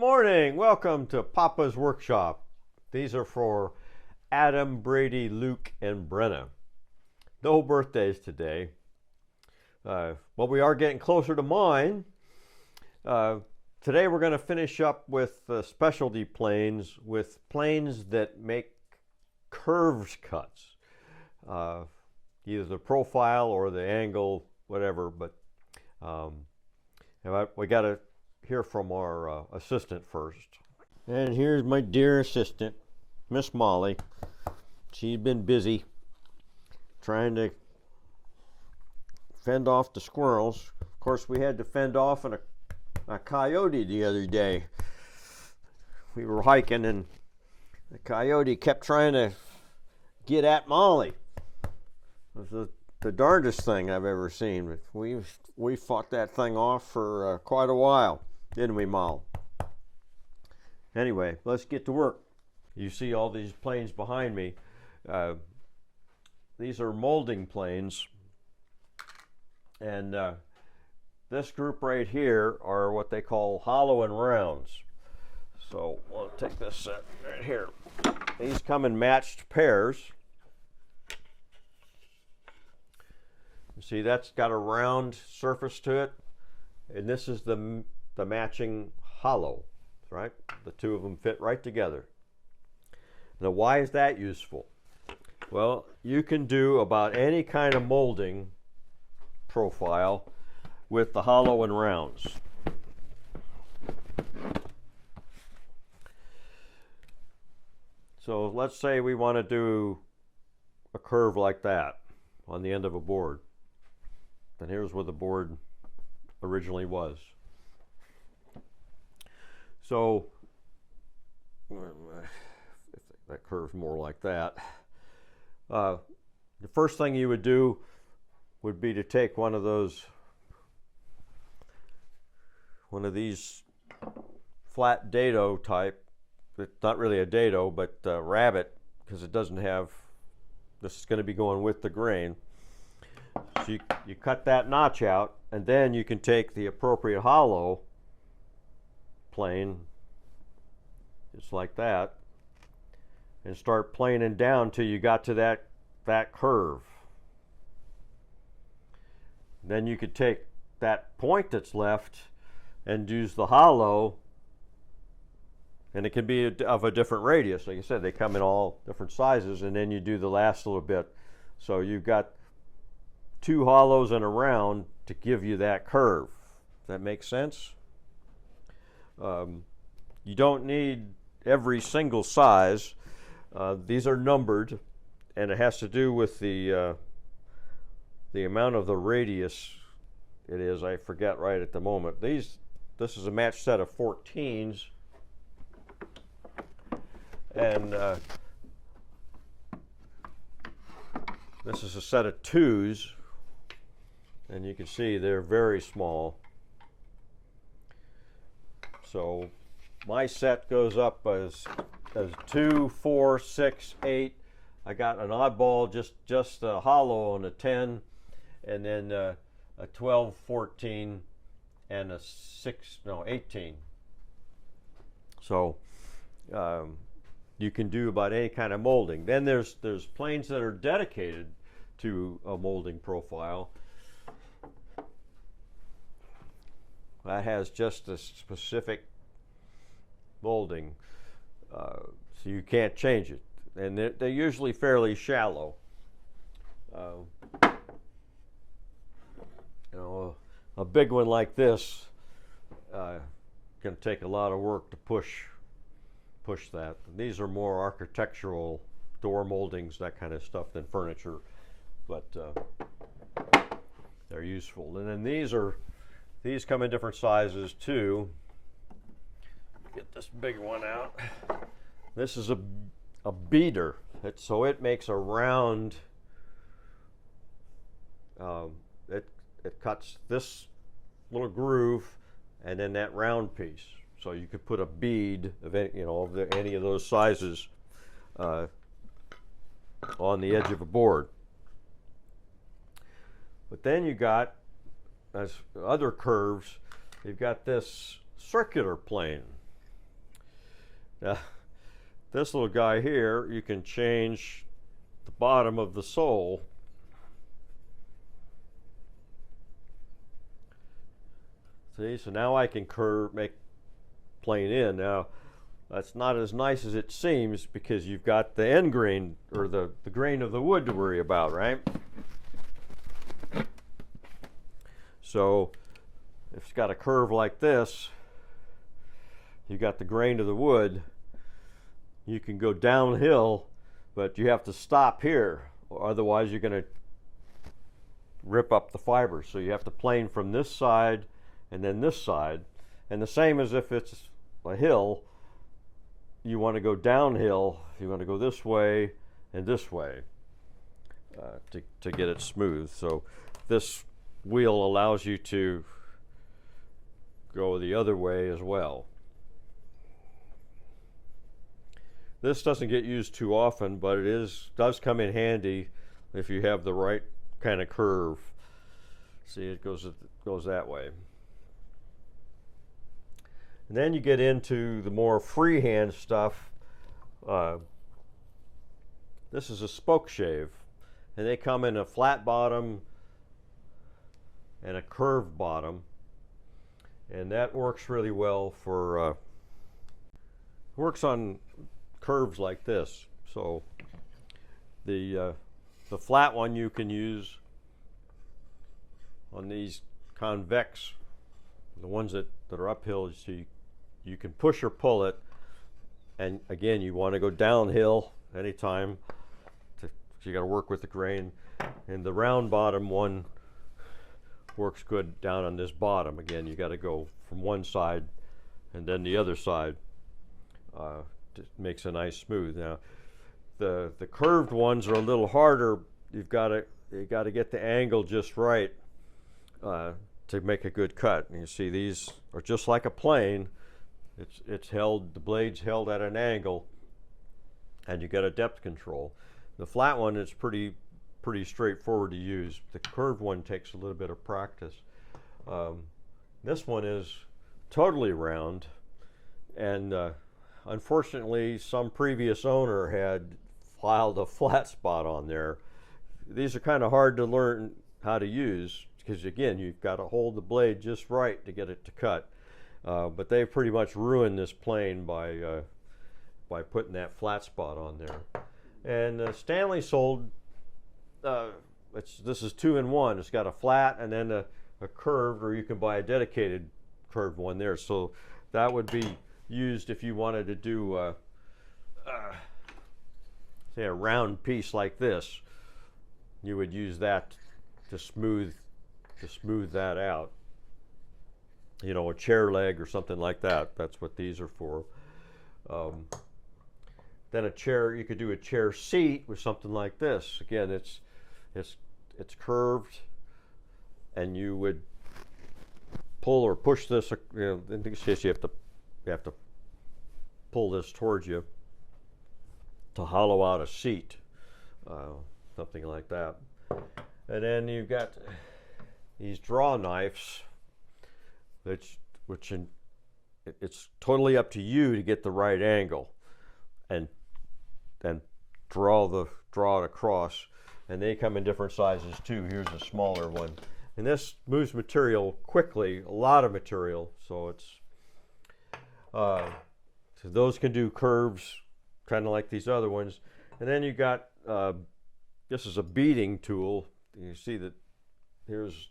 morning. Welcome to Papa's Workshop. These are for Adam, Brady, Luke, and Brenna. No birthdays today. But we are getting closer to mine. Today we're going to finish up with specialty planes, with planes that make curves cuts. Either the profile or the angle, whatever. But we got to hear from our assistant first. And here's my dear assistant, Miss Molly. She's been busy trying to fend off the squirrels. Of course, we had to fend off a coyote the other day. We were hiking and the coyote kept trying to get at Molly. It was the darndest thing I've ever seen. But we fought that thing off for quite a while, didn't we, Molly? Anyway, let's get to work. You see all these planes behind me. These are molding planes, and this group right here are what they call hollow and rounds. So I'll take this set right here. These come in matched pairs. You see, that's got a round surface to it, and this is the matching hollow, right? The two of them fit right together. Now, why is that useful? Well, you can do about any kind of molding profile with the hollow and rounds. So let's say we want to do a curve like that on the end of a board. And here's where the board originally was. So that curves more like that. The first thing you would do would be to take one of these flat dado type. It's not really a dado, but rabbit, because it doesn't have. This is going to be going with the grain. So you cut that notch out, and then you can take the appropriate hollow plane, just like that, and start planing down till you got to that curve. Then you could take that point that's left and use the hollow, and it can be of a different radius. Like I said, they come in all different sizes, and then you do the last little bit. So you've got two hollows and a round to give you that curve. Does that make sense? You don't need every single size. These are numbered, and it has to do with the amount of the radius it is. I forget right at the moment. This is a matched set of 14s, and this is a set of 2s, and you can see they're very small. So my set goes up as 2, 4, 6, 8. I got an oddball, just a hollow on a 10, and then a 12, 14, and a 18. So you can do about any kind of molding. Then there's planes that are dedicated to a molding profile. That has just a specific molding, so you can't change it, and they're usually fairly shallow. A big one like this can take a lot of work to push that. These are more architectural door moldings, that kind of stuff, than furniture, but they're useful. And then these come in different sizes too. Get this big one out. This is a beater, so it makes a round. It cuts this little groove and then that round piece. So you could put a bead of any of those sizes on the edge of a board. But then you got, as other curves, you've got this circular plane. Now, this little guy here, you can change the bottom of the sole. See, so now I can make plane in. Now, that's not as nice as it seems because you've got the end grain, or the grain of the wood to worry about, right? So if it's got a curve like this, you got the grain of the wood, you can go downhill, but you have to stop here, or otherwise you're going to rip up the fibers. So you have to plane from this side and then this side. And the same as if it's a hill, you want to go downhill, you want to go this way and this way to get it smooth. So this wheel allows you to go the other way as well. This doesn't get used too often, but it does come in handy if you have the right kind of curve. See, it goes that way. And then you get into the more freehand stuff. This is a spoke shave, and they come in a flat bottom and a curved bottom, and that works really well for works on curves like this. So the flat one you can use on these convex, the ones that are uphill, so you can push or pull it, and again you want to go downhill anytime, so you got to work with the grain. And the round bottom one works good down on this bottom. Again, you got to go from one side and then the other side. Makes a nice smooth. Now the curved ones are a little harder. You got to get the angle just right to make a good cut. And you see, these are just like a plane. It's held, the blade's held at an angle, and you get a depth control. The flat one is pretty straightforward to use. The curved one takes a little bit of practice. This one is totally round, and unfortunately some previous owner had filed a flat spot on there. These are kind of hard to learn how to use because, again, you've got to hold the blade just right to get it to cut. But they've pretty much ruined this plane by putting that flat spot on there. And Stanley sold, this is 2-in-1. It's got a flat and then a curved, or you can buy a dedicated curved one there. So that would be used if you wanted to do say a round piece like this. You would use that to smooth that out. You know, a chair leg or something like that. That's what these are for. Then a chair, you could do a chair seat with something like this. Again, it's curved, and you would pull or push this. You know, in this case, you have to pull this towards you to hollow out a seat, something like that. And then you've got these draw knives, it's totally up to you to get the right angle and draw it across. And they come in different sizes too. Here's a smaller one, and this moves material quickly, a lot of material. So it's so those can do curves kind of like these other ones. And then you got this is a beading tool. You see that here's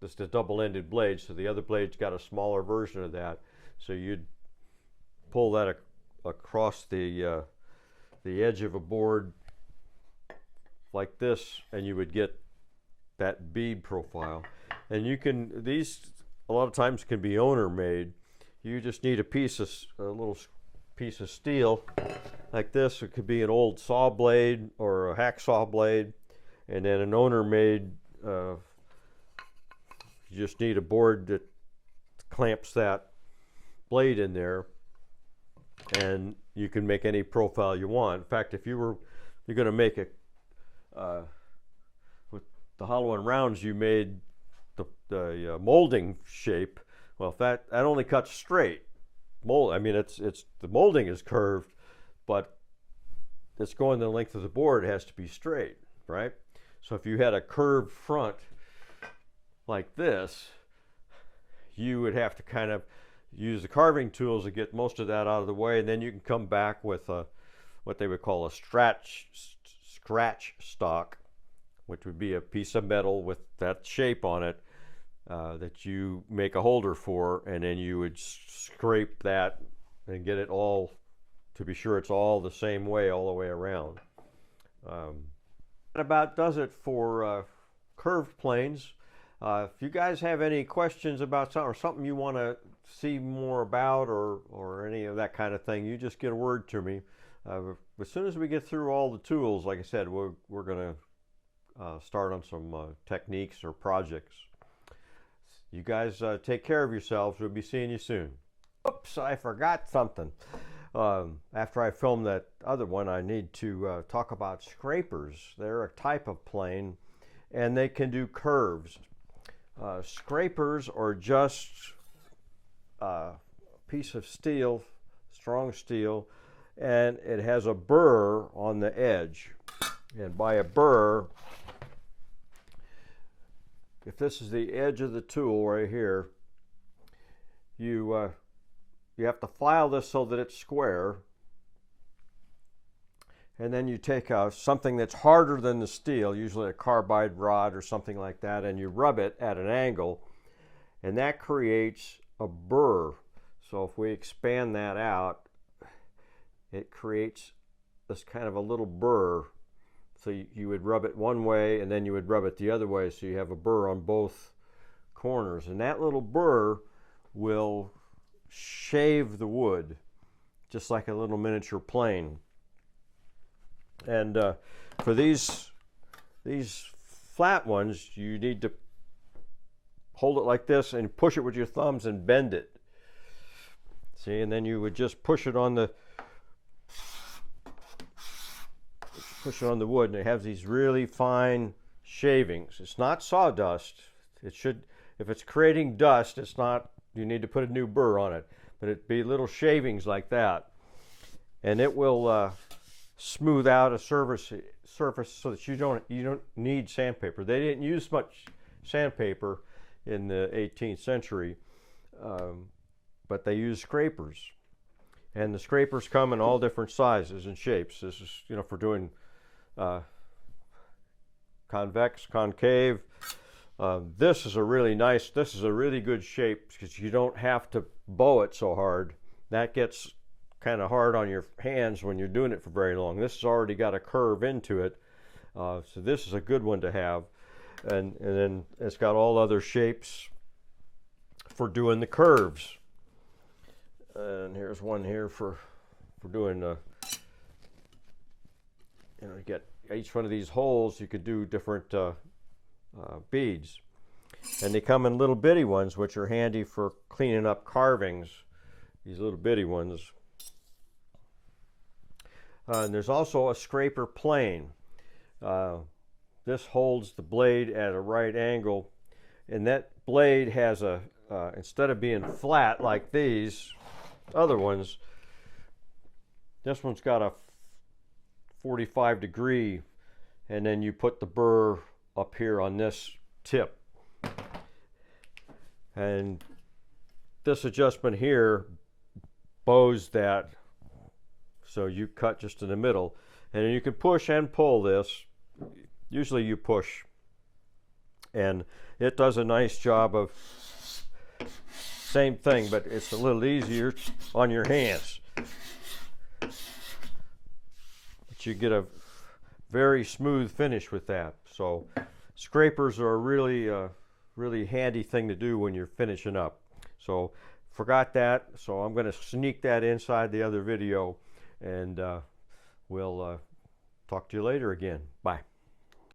just a double-ended blade, so the other blade's got a smaller version of that. So you'd pull that across the edge of a board like this, and you would get that bead profile. And you can, these a lot of times can be owner made. You just need a little piece of steel like this. It could be an old saw blade or a hacksaw blade, and then an owner made, you just need a board that clamps that blade in there, and you can make any profile you want. In fact, if you're going to make it with the hollow and rounds, you made the molding shape. Well, if that only cuts straight, mold. I mean, it's the molding is curved, but it's going the length of the board. It has to be straight, right? So if you had a curved front like this, you would have to kind of use the carving tools to get most of that out of the way, and then you can come back with what they would call a scratch stock, which would be a piece of metal with that shape on it that you make a holder for, and then you would scrape that and get it all to be sure it's all the same way all the way around. That about does it for curved planes. If you guys have any questions about something or something you want to see more about or any of that kind of thing, you just get a word to me. As soon as we get through all the tools, like I said, we're going to start on some techniques or projects. You guys take care of yourselves. We'll be seeing you soon. Oops, I forgot something. After I film that other one, I need to talk about scrapers. They're a type of plane, and they can do curves. Scrapers are just a piece of steel, strong steel, and it has a burr on the edge. And by a burr, if this is the edge of the tool right here, you have to file this so that it's square, and then you take something that's harder than the steel, usually a carbide rod or something like that, and you rub it at an angle, and that creates a burr. So if we expand that out, it creates this kind of a little burr. So you would rub it one way and then you would rub it the other way, so you have a burr on both corners, and that little burr will shave the wood just like a little miniature plane. And for these flat ones, you need to hold it like this and push it with your thumbs and bend it. See, and then you would just push it on the wood, and it has these really fine shavings. It's not sawdust. It should, if it's creating dust, it's not, you need to put a new burr on it, but it'd be little shavings like that, and it will smooth out a surface so that you don't need sandpaper. They didn't use much sandpaper in the 18th century, but they used scrapers, and the scrapers come in all different sizes and shapes. This is, you know, for doing convex, concave. This is a really nice, this is a really good shape because you don't have to bow it so hard. That gets kind of hard on your hands when you're doing it for very long. This has already got a curve into it, so this is a good one to have. And then it's got all other shapes for doing the curves. And here's one here for doing you know, you get each one of these holes, you could do different beads, and they come in little bitty ones, which are handy for cleaning up carvings. These little bitty ones. And there's also a scraper plane. This holds the blade at a right angle, and that blade has a instead of being flat like these other ones, this one's got a 45-degree, and then you put the burr up here on this tip, and this adjustment here bows that, so you cut just in the middle, and then you can push and pull this. Usually you push, and it does a nice job of same thing, but it's a little easier on your hands. But you get a very smooth finish with that. So scrapers are a really handy thing to do when you're finishing up. So forgot that, so I'm going to sneak that inside the other video, and we'll talk to you later again. Bye.